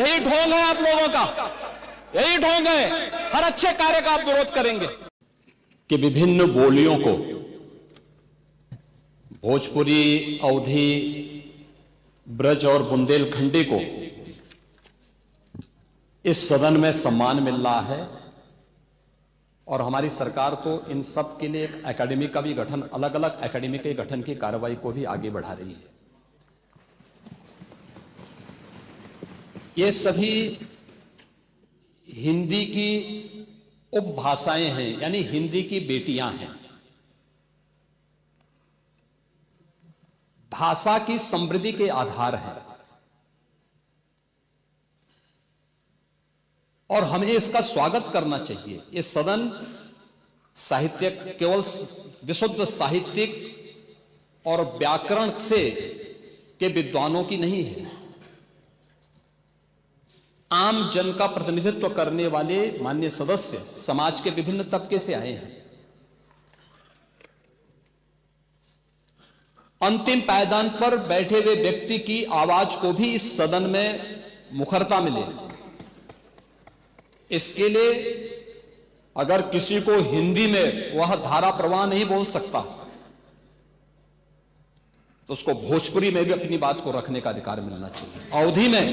यही ढोंग है आप लोगों का, यही ढोंग है। हर अच्छे कार्य का आप विरोध करेंगे कि विभिन्न बोलियों को, भोजपुरी, अवधी, ब्रज और बुंदेलखंडी को इस सदन में सम्मान मिल रहा है और हमारी सरकार तो इन सब के लिए एक एकेडमी का भी गठन, अलग अलग एकेडमी के गठन की कार्रवाई को भी आगे बढ़ा रही है। ये सभी हिंदी की उपभाषाएं हैं, यानी हिंदी की बेटियां हैं। भाषा की समृद्धि के आधार है और हमें इसका स्वागत करना चाहिए। ये सदन साहित्य केवल विशुद्ध साहित्यिक और व्याकरण से के विद्वानों की नहीं है, आम जन का प्रतिनिधित्व करने वाले माननीय सदस्य समाज के विभिन्न तबके से आए हैं। अंतिम पायदान पर बैठे हुए व्यक्ति की आवाज को भी इस सदन में मुखरता मिले, इसके लिए अगर किसी को हिंदी में वह धारा प्रवाह नहीं बोल सकता तो उसको भोजपुरी में भी अपनी बात को रखने का अधिकार मिलना चाहिए, अवधी में,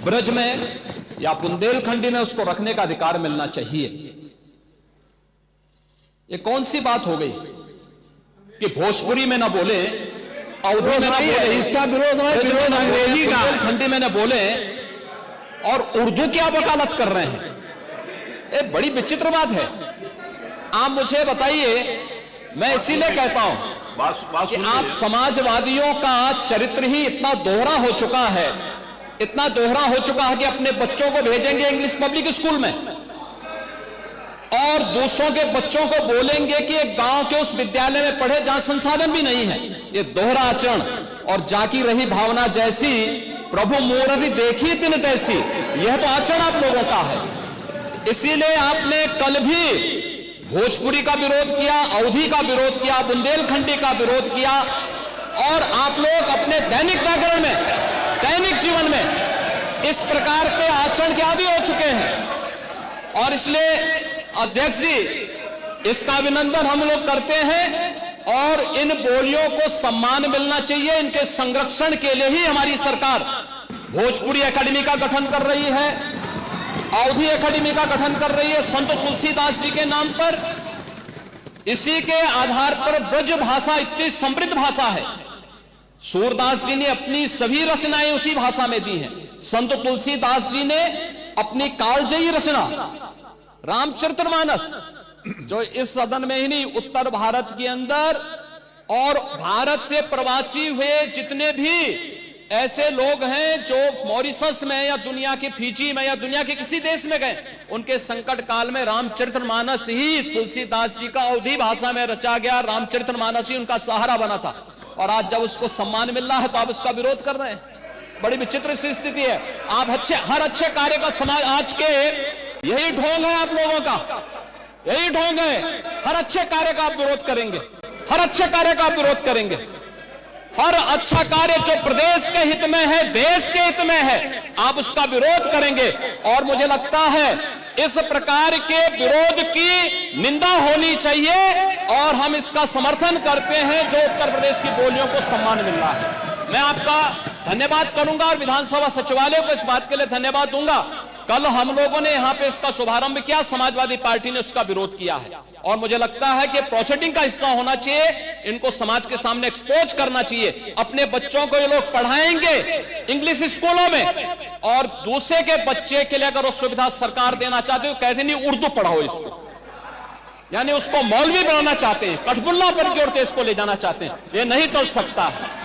ब्रज में या बुंदेलखंडी में उसको रखने का अधिकार मिलना चाहिए। ये कौन सी बात हो गई कि भोजपुरी में ना बोले, अवधी में ना बोले, इसका विरोध है, विरोध अंग्रेजी का, बुंदेलखंडी में ना बोले और उर्दू की आप वकालत कर रहे हैं। ये बड़ी विचित्र बात है। आप मुझे बताइए, मैं इसीलिए कहता हूं कि आप समाजवादियों का चरित्र ही इतना दोहरा हो चुका है, इतना दोहरा हो चुका है कि अपने बच्चों को भेजेंगे इंग्लिश पब्लिक स्कूल में और दूसरों के बच्चों को बोलेंगे कि एक गांव के उस विद्यालय में पढ़े जहां संसाधन भी नहीं है। ये दोहरा आचरण और जाकी रही भावना जैसी प्रभु मूर्ति देखी तिन तैसी, यह तो आचरण आप लोगों का है। इसीलिए आपने कल भी भोजपुरी का विरोध किया, अवधी का विरोध किया, बुंदेलखंडी का विरोध किया और आप लोग अपने दैनिक जागरण में, दैनिक जीवन में इस प्रकार के आचरण के आदी हो चुके हैं। और इसलिए अध्यक्ष जी, इसका अभिनंदन हम लोग करते हैं और इन बोलियों को सम्मान मिलना चाहिए। इनके संरक्षण के लिए ही हमारी सरकार भोजपुरी एकेडमी का गठन कर रही है, अवधी एकेडमी का गठन कर रही है संत तुलसीदास जी के नाम पर। इसी के आधार पर ब्रज भाषा इतनी समृद्ध भाषा है। सूरदास जी ने अपनी सभी रचनाएं उसी भाषा में दी हैं। संत तुलसीदास जी ने अपनी कालजयी रचना रामचरितमानस, जो इस सदन में ही नहीं, उत्तर भारत के अंदर और भारत से प्रवासी हुए जितने भी ऐसे लोग हैं जो मॉरिशस में या दुनिया के फिजी में या दुनिया के किसी देश में गए, उनके संकट काल में रामचरितमानस ही तुलसीदास जी का अवधी भाषा में रचा गया, रामचरितमानस ही उनका सहारा बना था। और आज जब उसको सम्मान मिल रहा है तो आप इसका विरोध कर रहे हैं। बड़ी विचित्र सी स्थिति है। आप हर अच्छे कार्य का समाज, आज के यही ढोंग है आप लोगों का, यही ढोंग है। हर अच्छे कार्य का आप विरोध करेंगे, हर अच्छे कार्य का आप विरोध करेंगे। हर अच्छा कार्य जो प्रदेश के हित में है, देश के हित में है, आप उसका विरोध करेंगे। और मुझे लगता है इस प्रकार के विरोध की निंदा होनी चाहिए और हम इसका समर्थन करते हैं जो उत्तर प्रदेश की बोलियों को सम्मान मिल रहा है। मैं आपका धन्यवाद करूंगा और विधानसभा सचिवालय को इस बात के लिए धन्यवाद दूंगा। कल हम लोगों ने यहां पे इसका शुभारंभ किया, समाजवादी पार्टी ने उसका विरोध किया है और मुझे लगता है कि प्रोसीडिंग का हिस्सा होना चाहिए। इनको समाज के सामने एक्सपोज करना चाहिए। अपने बच्चों को ये लोग पढ़ाएंगे इंग्लिश स्कूलों में और दूसरे के बच्चे के लिए अगर वो सुविधा सरकार देना चाहते हो, कहते नहीं उर्दू पढ़ाओ इसको, यानी उसको मौलवी बनाना चाहते हैं, कठपुल्ला पर की ओर इसको ले जाना चाहते हैं। ये नहीं चल सकता है।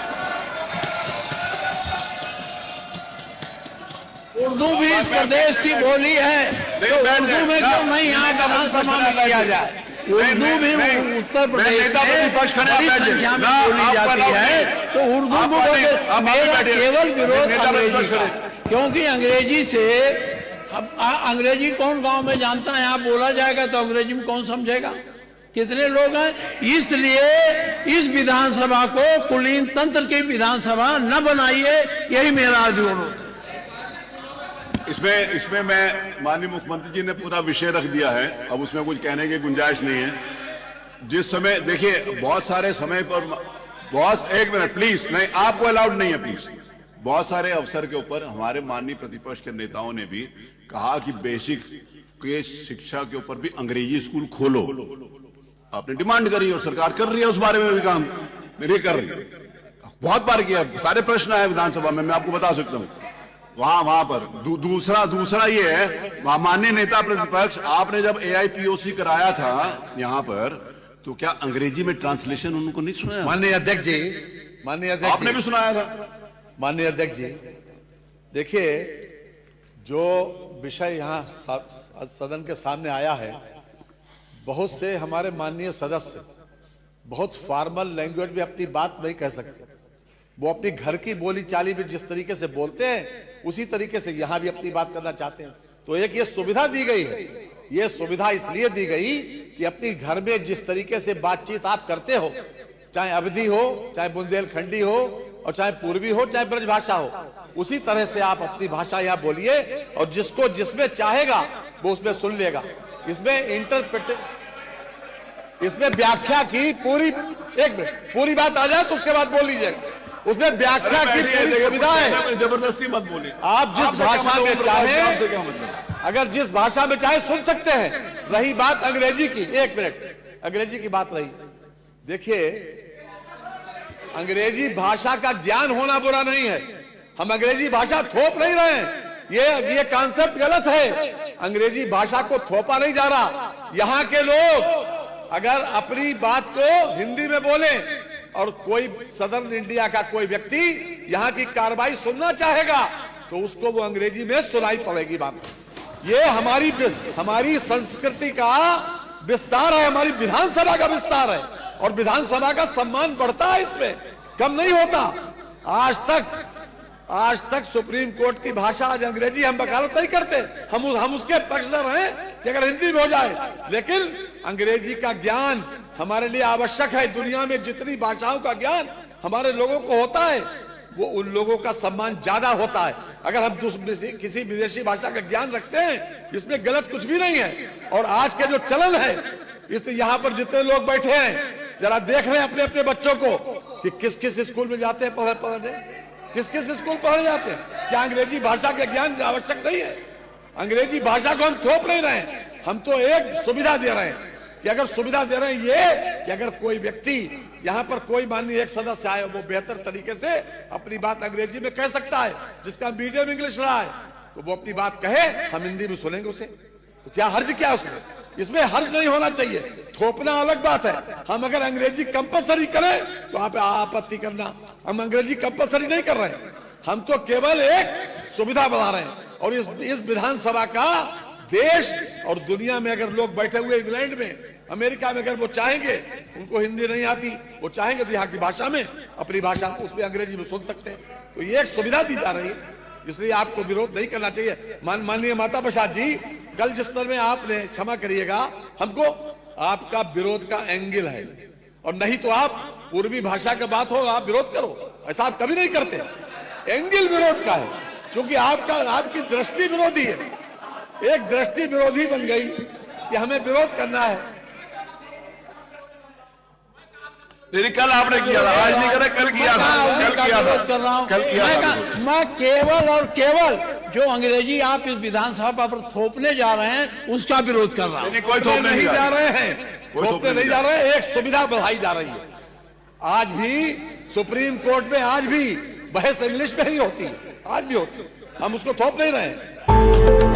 उर्दू भी इस प्रदेश की बोली है, तो उर्दू में क्यों नहीं यहाँ विधानसभा में किया जाए? उर्दू भी उत्तर प्रदेश में बड़ी संख्या में बोली जाती है, तो उर्दू को मेरा केवल विरोध अंग्रेजी का, क्योंकि अंग्रेजी से अंग्रेजी कौन गांव में जानता है? यहाँ बोला जाएगा तो अंग्रेजी में कौन समझेगा? कितने लोग हैं? इसलिए इस विधानसभा को कुलीन तंत्र की विधानसभा न बनाइए, यही मेरा अनुरोध। इसमें मैं माननीय मुख्यमंत्री जी ने पूरा विषय रख दिया है, अब उसमें कुछ कहने की गुंजाइश नहीं है। जिस समय देखिए बहुत सारे समय पर बहुत, एक मिनट प्लीज, नहीं आपको अलाउड नहीं है प्लीज। बहुत सारे अवसर के ऊपर हमारे माननीय प्रतिपक्ष के नेताओं ने भी कहा कि बेसिक के शिक्षा के ऊपर भी अंग्रेजी स्कूल खोलो, आपने डिमांड करी और सरकार कर रही है उस बारे में भी काम, नहीं कर रही है। बहुत बार किया, सारे प्रश्न आए विधानसभा में, मैं आपको बता सकता हूं वहां पर। दूसरा ये है, माननीय नेता प्रतिपक्ष, आपने जब AIPOC कराया था यहां पर, तो क्या अंग्रेजी में ट्रांसलेशन उनको नहीं सुनाया? माननीय अध्यक्ष जी, आपने भी सुनाया था। माननीय अध्यक्ष जी, देखिए जो विषय यहाँ सदन के सामने आया है, बहुत से हमारे माननीय सदस्य बहुत फॉर्मल लैंग्वेज में अपनी बात नहीं कह सकते। वो अपनी घर की बोली चाली में जिस तरीके से बोलते हैं उसी तरीके से यहाँ भी अपनी बात करना चाहते हैं। तो एक ये सुविधा दी गई है, ये सुविधा इसलिए दी गई कि अपनी घर में जिस तरीके से बातचीत आप करते हो, चाहे अवधी हो, चाहे बुंदेलखंडी हो, और चाहे पूर्वी हो, चाहे ब्रजभाषा हो, उसी तरह से आप अपनी भाषा यहाँ बोलिए और जिसको जिसमें चाहेगा वो उसमें सुन लेगा। इसमें व्याख्या की पूरी, एक मिनट पूरी बात आ जाए तो उसके बाद बोल लीजिएगा। उसमें व्याख्या की पूरी सुविधा है, जबरदस्ती मत बोलिए। आप जिस भाषा में चाहे, अगर जिस भाषा में चाहे सुन सकते हैं। रही बात अंग्रेजी की, एक मिनट, अंग्रेजी की बात रही, देखिए अंग्रेजी भाषा का ज्ञान होना बुरा नहीं है, हम अंग्रेजी भाषा थोप नहीं रहे हैं, ये कॉन्सेप्ट गलत है। अंग्रेजी भाषा को थोपा नहीं जा रहा। यहाँ के लोग अगर अपनी बात को हिंदी में बोले और कोई सदर्न इंडिया का कोई व्यक्ति यहाँ की कार्रवाई सुनना चाहेगा तो उसको वो अंग्रेजी में सुनाई पड़ेगी बात। ये हमारी संस्कृति का विस्तार है, हमारी विधानसभा का विस्तार है और विधानसभा का सम्मान बढ़ता है, इसमें कम नहीं होता। आज तक सुप्रीम कोर्ट की भाषा आज अंग्रेजी, हम वकालत नहीं करते, हम उसके पक्षधर हैं कि अगर हिंदी में हो जाए, लेकिन अंग्रेजी का ज्ञान हमारे लिए आवश्यक है। दुनिया में जितनी भाषाओं का ज्ञान हमारे लोगों को होता है, वो उन लोगों का सम्मान ज्यादा होता है। अगर हम किसी विदेशी भाषा का ज्ञान रखते हैं, इसमें गलत कुछ भी नहीं है। और आज के जो चलन है, यहाँ पर जितने लोग बैठे हैं, जरा देख रहे हैं अपने अपने बच्चों को कि किस किस स्कूल में जाते हैं पढ़ने, किस किस स्कूल पढ़ने जाते हैं। क्या अंग्रेजी भाषा के ज्ञान आवश्यक नहीं है? अंग्रेजी भाषा को हम थोप नहीं रहे हैं, हम तो एक सुविधा दे रहे हैं कि अगर सुविधा दे रहे हैं ये कि अगर कोई व्यक्ति यहाँ पर कोई माननीय एक सदस्य आए, वो बेहतर तरीके से अपनी बात अंग्रेजी में कह सकता है, जिसका मीडियम इंग्लिश रहा है, तो वो अपनी बात कहे, हम हिंदी में सुनेंगे उसे। तो क्या हर्ज क्या उसमें? इसमें हर्ज नहीं होना चाहिए। थोपना अलग बात है। हम अगर अंग्रेजी कंपलसरी करें तो आप आपत्ति करना, हम अंग्रेजी कंपलसरी नहीं कर रहे हैं, हम तो केवल एक सुविधा बना रहे हैं। और इस विधानसभा का देश और दुनिया में अगर लोग बैठे हुए इंग्लैंड में, अमेरिका में, अगर वो चाहेंगे, उनको हिंदी नहीं आती, वो चाहेंगे तो यहाँ की भाषा में, अपनी भाषा उसमें अंग्रेजी में सुन सकते हैं। तो ये एक सुविधा दी जा रही है, इसलिए आपको विरोध नहीं करना चाहिए। माननीय माता प्रसाद जी, कल जिस तरह में आपने, क्षमा करिएगा, हमको आपका विरोध का एंगल है, और नहीं तो आप पूर्वी भाषा का बात हो आप विरोध करो, ऐसा आप कभी नहीं करते। एंगल विरोध का है, क्योंकि आपकी दृष्टि विरोधी है, एक दृष्टि विरोधी बन गई कि हमें विरोध करना है। कल आपने किया था, आज नहीं करा, कल किया था, कल किया था। मैं केवल और केवल जो अंग्रेजी आप इस विधानसभा पर थोपने जा रहे हैं उसका विरोध कर रहा हूं। कोई थोपने नहीं जा रहे हैं, थोपने नहीं जा रहे हैं, एक सुविधा बढ़ाई जा रही है। आज भी सुप्रीम कोर्ट में आज भी बहस इंग्लिश में ही होती है, आज भी होती है, हम उसको थोप नहीं रहे हैं।